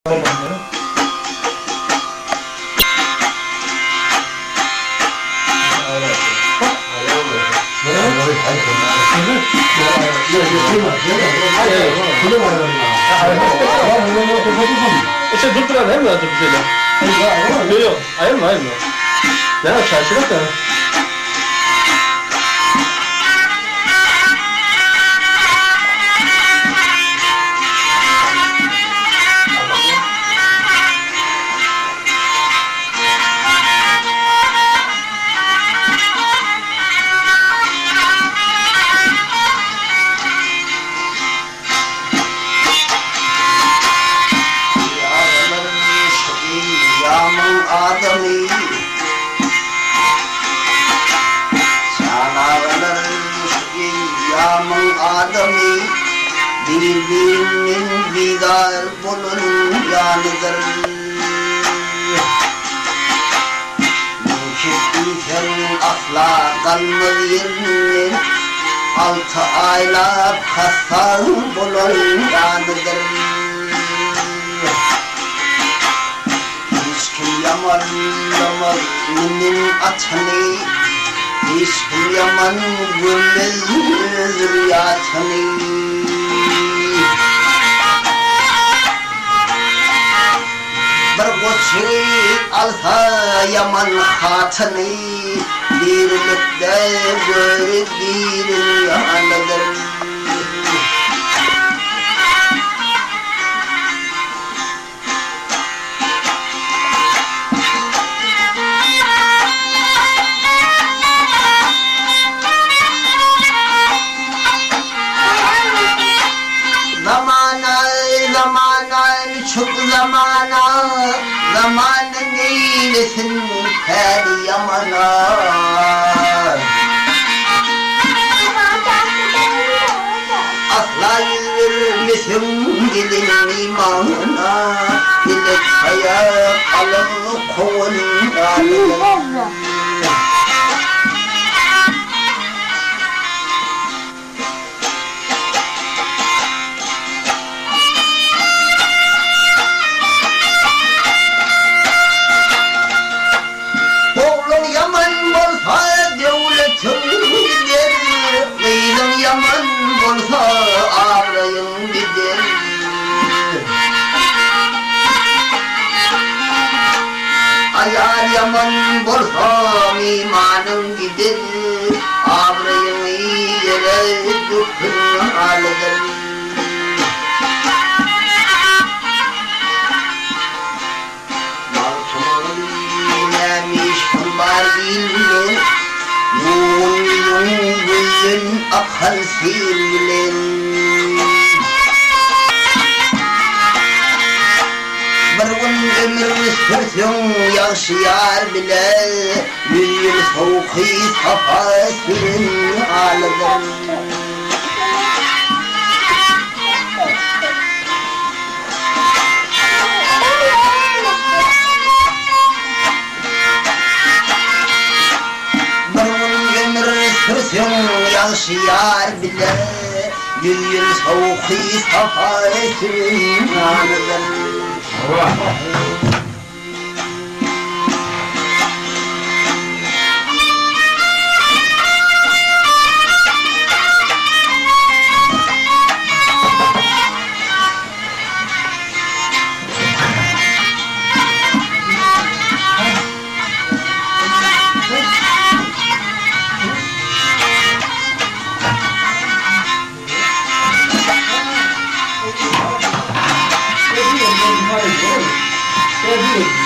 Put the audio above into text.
İşte durduran değil mi zaten bir şeyler? Yok yok. Ayırma. Ne o çarşıda da? Adami Çanalarmış yağmur adami birbirinin bidar bulun yanıdır Müşrikten asla kalmaz yerinin 6 ayla kastan bulun yanıdır Yaman minin atani İşkı yaman gülmez rüyatani Bir koçi alsa yaman hatani Bir müdde böyle bir yanıdır Çok zamanın eylesin her yamana Asla yüz vermesin dilin imana Dilek hayat alın kovun Yaman olsa ağrayın gider Ayar yaman olsa imanın gider Ağrayın yere dökün halıdır Malçımın yemiş kumbar bilmez Yüzün akal silin Bir gün ömür sürsün yaşayar bile Yüzün soğuki safa sürün halıdır Sürsün yaşayar bile Yüzün soğuki safa sürün halıdır Thank you.